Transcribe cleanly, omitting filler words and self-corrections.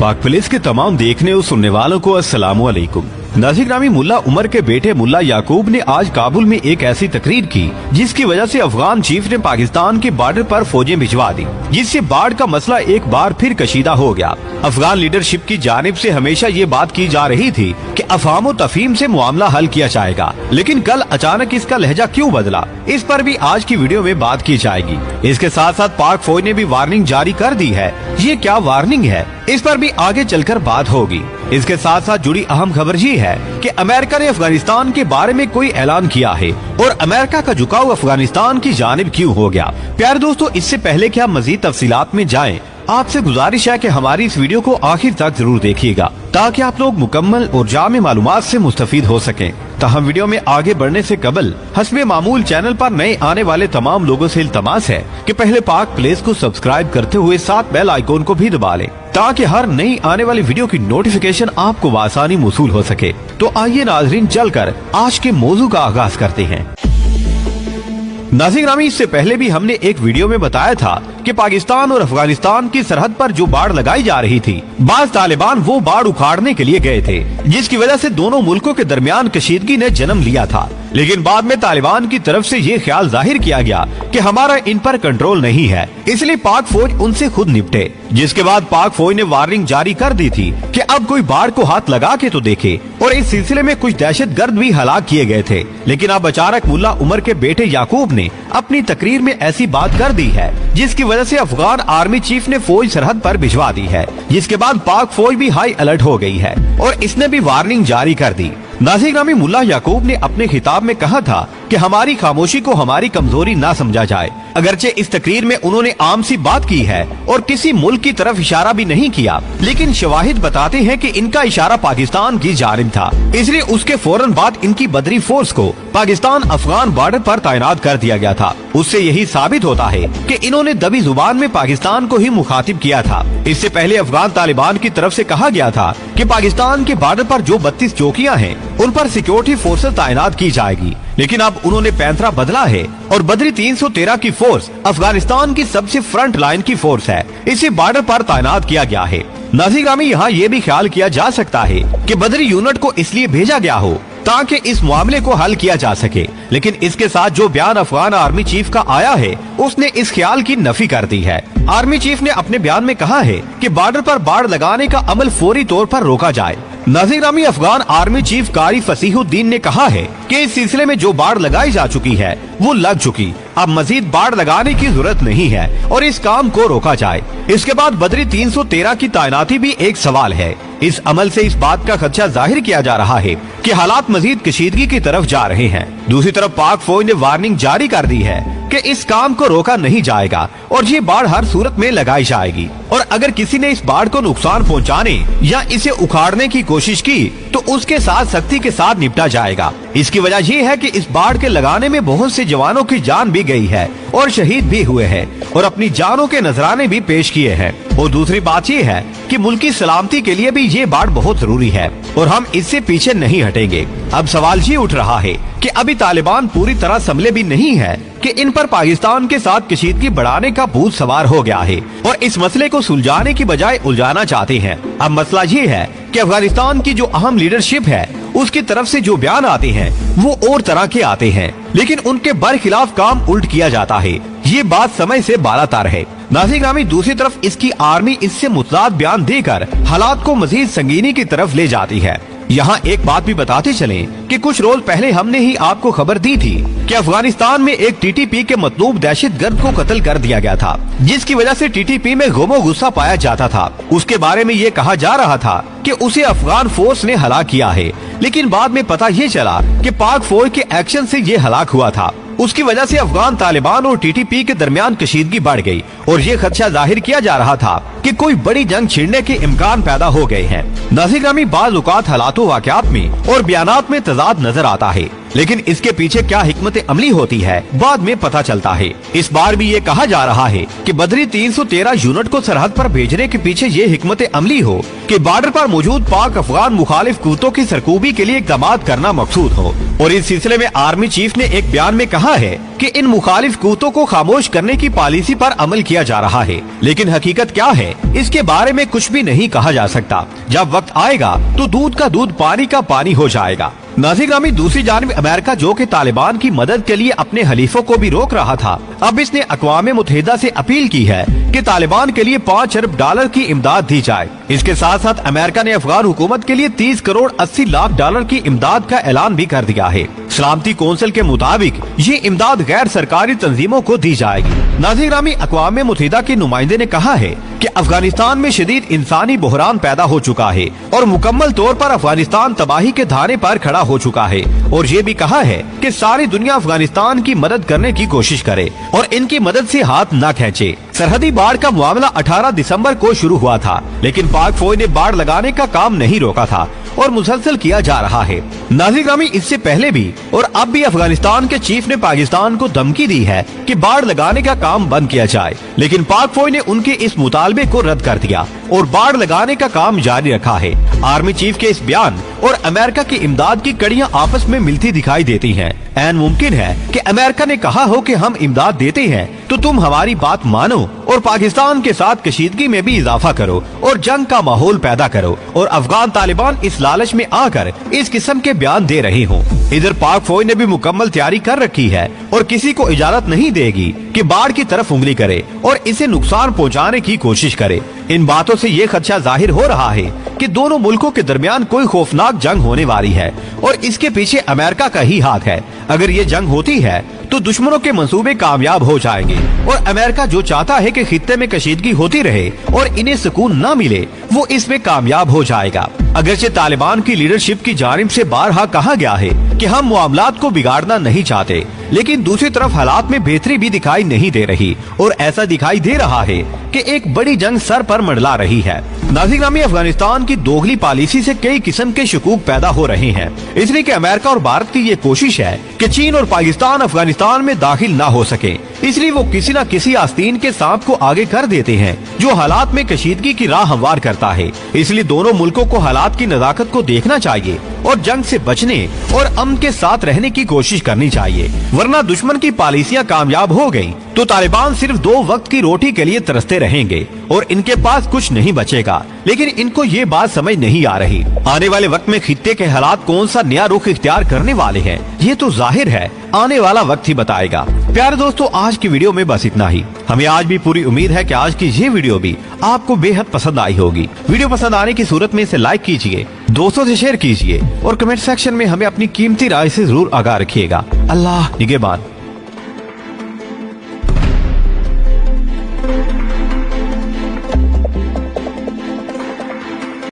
पाक पुलिस के तमाम देखने और सुनने वालों को अस्सलामु अलैकुम। नाज़रीन ग्रामी, मुल्ला उमर के बेटे मुल्ला याकूब ने आज काबुल में एक ऐसी तकरीर की जिसकी वजह से अफगान चीफ ने पाकिस्तान के बॉर्डर पर फौजें भिजवा दी, जिससे बाढ़ का मसला एक बार फिर कशीदा हो गया। अफगान लीडरशिप की जानिब से हमेशा ये बात की जा रही थी कि अफहाम और तफहीम से मामला हल किया जाएगा, लेकिन कल अचानक इसका लहजा क्यों बदला, इस पर भी आज की वीडियो में बात की जाएगी। इसके साथ साथ पाक फौज ने भी वार्निंग जारी कर दी है। ये क्या वार्निंग है, इस पर भी आगे चलकर बात होगी। इसके साथ साथ जुड़ी अहम खबर ये है कि अमेरिका ने अफगानिस्तान के बारे में कोई ऐलान किया है और अमेरिका का झुकाव अफगानिस्तान की जानिब क्यों हो गया। प्यारे दोस्तों, इससे पहले कि हम मजीद तफसीलात में जाएं, आपसे गुजारिश है कि हमारी इस वीडियो को आखिर तक जरूर देखिएगा ताकि आप लोग मुकम्मल और जामे मालूमात से मुस्तफीद हो सकें। हम वीडियो में आगे बढ़ने से कबल हस्बे मामूल चैनल पर नए आने वाले तमाम लोगों से इल्तमास है कि पहले पाक प्लेस को सब्सक्राइब करते हुए साथ बेल आइकॉन को भी दबा लें ताकि हर नई आने वाली वीडियो की नोटिफिकेशन आपको आसानी मौसूल हो सके। तो आइए नाजरीन, चलकर आज के मौजू का आगाज करते हैं। नाज़रीन ग्रामी, इससे पहले भी हमने एक वीडियो में बताया था कि पाकिस्तान और अफगानिस्तान की सरहद पर जो बाढ़ लगाई जा रही थी, बाज़ तालिबान वो बाढ़ उखाड़ने के लिए गए थे, जिसकी वजह से दोनों मुल्कों के दरमियान कशीदगी ने जन्म लिया था। लेकिन बाद में तालिबान की तरफ से ये ख्याल जाहिर किया गया कि हमारा इन पर कंट्रोल नहीं है, इसलिए पाक फौज उनसे खुद निपटे। जिसके बाद पाक फौज ने वार्निंग जारी कर दी थी कि अब कोई बाढ़ को हाथ लगा के तो देखे, और इस सिलसिले में कुछ दहशतगर्द भी हलाक किए गए थे। लेकिन अब अचानक मुल्ला उमर के बेटे याकूब ने अपनी तकरीर में ऐसी बात कर दी है जिसकी वजह से अफगान आर्मी चीफ ने फौज सरहद पर भिजवा दी है, जिसके बाद पाक फौज भी हाई अलर्ट हो गई है और इसने भी वार्निंग जारी कर दी। नाज़रीन ग्रामी, मुल्ला याकूब ने अपने खिताब में कहा था कि हमारी खामोशी को हमारी कमजोरी ना समझा जाए। अगरचे इस तकरीर में उन्होंने आम सी बात की है और किसी मुल्क की तरफ इशारा भी नहीं किया, लेकिन शवाहिद बताते हैं कि इनका इशारा पाकिस्तान की जानिब था, इसलिए उसके फौरन बाद इनकी बदरी फोर्स को पाकिस्तान अफगान बॉर्डर पर तैनात कर दिया गया था। उससे यही साबित होता है कि इन्होंने दबी जुबान में पाकिस्तान को ही मुखातिब किया था। इससे पहले अफगान तालिबान की तरफ से कहा गया था कि पाकिस्तान के बॉर्डर पर जो 32 चौकियां हैं उन पर सिक्योरिटी फोर्सेस तैनात की जाएगी, लेकिन अब उन्होंने पैंतरा बदला है और बदरी 313 की फोर्स अफगानिस्तान की सबसे फ्रंट लाइन की फोर्स है, इसे बॉर्डर पर तैनात किया गया है। नाज़रीन ग्रामी, यहाँ ये भी ख्याल किया जा सकता है कि बदरी यूनिट को इसलिए भेजा गया हो ताकि इस मामले को हल किया जा सके, लेकिन इसके साथ जो बयान अफगान आर्मी चीफ का आया है उसने इस ख्याल की नफी कर दी है। आर्मी चीफ ने अपने बयान में कहा है कि बॉर्डर पर बाढ़ लगाने का अमल फौरी तौर पर रोका जाए। नाज़रीन ग्रामी, अफगान आर्मी चीफ कारी फसीहुद्दीन ने कहा है कि इस सिलसिले में जो बाढ़ लगाई जा चुकी है वो लग चुकी, अब मजीद बाढ़ लगाने की जरूरत नहीं है और इस काम को रोका जाए। इसके बाद बदरी 313 की तैनाती भी एक सवाल है। इस अमल से इस बात का खदशा जाहिर किया जा रहा है कि हालात मजीद कशीदगी की तरफ जा रहे हैं। दूसरी तरफ पाक फौज ने वार्निंग जारी कर दी है कि इस काम को रोका नहीं जाएगा और ये बाढ़ हर सूरत में लगाई जाएगी, और अगर किसी ने इस बाढ़ को नुकसान पहुंचाने या इसे उखाड़ने की कोशिश की तो उसके साथ सख्ती के साथ निपटा जाएगा। इसकी वजह ये है कि इस बाढ़ के लगाने में बहुत से जवानों की जान भी गई है और शहीद भी हुए हैं और अपनी जानों के नजराने भी पेश किए हैं। और दूसरी बात ये है कि मुल्क की सलामती के लिए भी ये बाढ़ बहुत जरूरी है और हम इससे पीछे नहीं हटेंगे। अब सवाल ये उठ रहा है कि अभी तालिबान पूरी तरह संभले भी नहीं है कि इन पर पाकिस्तान के साथ कशीदगी बढ़ाने का भूत सवार हो गया है और इस मसले को सुलझाने की बजाय उलझाना चाहते हैं। अब मसला ये है कि अफगानिस्तान की जो अहम लीडरशिप है उसकी तरफ से जो बयान आते हैं वो और तरह के आते हैं, लेकिन उनके बरखिलाफ काम उल्ट किया जाता है। ये बात समय से बालातर है। नाज़रीन ग्रामी, दूसरी तरफ इसकी आर्मी इससे मुतजाद बयान देकर हालात को मजीद संगीनी की तरफ ले जाती है। यहाँ एक बात भी बताते चलें कि कुछ रोज पहले हमने ही आपको खबर दी थी कि अफगानिस्तान में एक टीटीपी के मतलूब दहशतगर्द को कत्ल कर दिया गया था, जिसकी वजह से टीटीपी में गमो गुस्सा पाया जाता था। उसके बारे में ये कहा जा रहा था कि उसे अफगान फोर्स ने हलाक किया है, लेकिन बाद में पता ये चला कि पाक फौज के एक्शन से ये हलाक हुआ था। उसकी वजह से अफगान तालिबान और टीटीपी के दरमियान कशीदगी बढ़ गई और ये खदशा जाहिर किया जा रहा था कि कोई बड़ी जंग छिड़ने के इम्कान पैदा हो गए हैं। नाज़रीन ग्रामी, बाज़ औक़ात हालातों वाक़यात में और बयानात में तज़ाद नजर आता है। लेकिन इसके पीछे क्या हिकमत अमली होती है बाद में पता चलता है। इस बार भी ये कहा जा रहा है कि बदरी 313 यूनिट को सरहद पर भेजने के पीछे ये हिकमत अमली हो कि बॉर्डर पर मौजूद पाक अफगान मुखालिफ कुत्तों की सरकूबी के लिए इक़दाम करना मकसूद हो। और इस सिलसिले में आर्मी चीफ ने एक बयान में कहा है कि इन मुखालिफ कुत्तों को खामोश करने की पॉलिसी पर अमल किया जा रहा है, लेकिन हकीकत क्या है इसके बारे में कुछ भी नहीं कहा जा सकता। जब वक्त आएगा तो दूध का दूध पानी का पानी हो जाएगा। नाज़रीन, दूसरी जानिब अमेरिका जो कि तालिबान की मदद के लिए अपने हलीफों को भी रोक रहा था, अब इसने अक़वाम मुत्तहिदा से अपील की है कि तालिबान के लिए $5 अरब की इमदाद दी जाए। इसके साथ साथ अमेरिका ने अफगान हुकूमत के लिए $30 करोड़ 80 लाख की इमदाद का ऐलान भी कर दिया है। सलामती कौंसिल के मुताबिक ये इमदाद गैर सरकारी तंजीमों को दी जाएगी। नाज़रीन, अक़वाम मुत्तहिदा के नुमाइंदे ने कहा है कि अफगानिस्तान में शदीद इंसानी बहरान पैदा हो चुका है और मुकम्मल तौर पर अफगानिस्तान तबाही के धारे पर खड़ा हो चुका है। और ये भी कहा है कि सारी दुनिया अफगानिस्तान की मदद करने की कोशिश करे और इनकी मदद से हाथ न खींचे। सरहदी बाढ़ का मामला 18 दिसंबर को शुरू हुआ था, लेकिन पाक फौज ने बाढ़ लगाने का काम नहीं रोका था और मुसलसल किया जा रहा है। नाज़रीन, इससे पहले भी और अब भी अफगानिस्तान के चीफ ने पाकिस्तान को धमकी दी है कि बाढ़ लगाने का काम बंद किया जाए, लेकिन पाक फौज ने उनके इस मुतालबे को रद्द कर दिया और बाढ़ लगाने का काम जारी रखा है। आर्मी चीफ के इस बयान और अमेरिका की इमदाद की कड़ियां आपस में मिलती दिखाई देती हैं। ऐन मुमकिन है कि अमेरिका ने कहा हो कि हम इमदाद देते हैं तो तुम हमारी बात मानो और पाकिस्तान के साथ कशीदगी में भी इजाफा करो और जंग का माहौल पैदा करो, और अफगान तालिबान इस लालच में आकर इस किस्म के बयान दे रहे हों। इधर पाक फौज ने भी मुकम्मल तैयारी कर रखी है और किसी को इजाजत नहीं देगी कि बाढ़ की तरफ उंगली करे और इसे नुकसान पहुंचाने की कोशिश करे। इन बातों से ये खदशा जाहिर हो रहा है कि दोनों मुल्कों के दरमियान कोई खौफनाक जंग होने वाली है और इसके पीछे अमेरिका का ही हाथ है। अगर ये जंग होती है तो दुश्मनों के मंसूबे कामयाब हो जाएंगे और अमेरिका जो चाहता है कि खित्ते में कशीदगी होती रहे और इन्हें सुकून न मिले, वो इसमें कामयाब हो जाएगा। अगरचे तालिबान की लीडरशिप की जानिब से बारहा कहा गया है कि हम मामलात को बिगाड़ना नहीं चाहते, लेकिन दूसरी तरफ हालात में बेहतरी भी दिखाई नहीं दे रही और ऐसा दिखाई दे रहा है कि एक बड़ी जंग सर पर मंडला रही है। नाज़रीन, अफगानिस्तान की दोगली पॉलिसी से कई किस्म के शकूक पैदा हो रहे हैं, इसलिए कि अमेरिका और भारत की ये कोशिश है कि चीन और पाकिस्तान अफगानिस्तान में दाखिल न हो सके, इसलिए वो किसी न किसी आस्तीन के सांप को आगे कर देते हैं जो हालात में कशीदगी की राह हमवार करता है। इसलिए दोनों मुल्कों को हालात की नज़ाकत को देखना चाहिए और जंग से बचने और अमन के साथ रहने की कोशिश करनी चाहिए, वरना दुश्मन की पॉलिसियां कामयाब हो गयी तो तालिबान सिर्फ 2 वक्त की रोटी के लिए तरसते रहेंगे और इनके पास कुछ नहीं बचेगा। लेकिन इनको ये बात समझ नहीं आ रही। आने वाले वक्त में खित्ते के हालात कौन सा नया रुख इख्तियार करने वाले हैं, ये तो जाहिर है आने वाला वक्त ही बताएगा। प्यारे दोस्तों, आज की वीडियो में बस इतना ही। हमें आज भी पूरी उम्मीद है कि आज की ये वीडियो भी आपको बेहद पसंद आई होगी। वीडियो पसंद आने की सूरत में इसे लाइक कीजिए, दोस्तों से शेयर कीजिए और कमेंट सेक्शन में हमें अपनी कीमती राय से जरूर आगाह रखिएगा। अल्लाह निगहबान।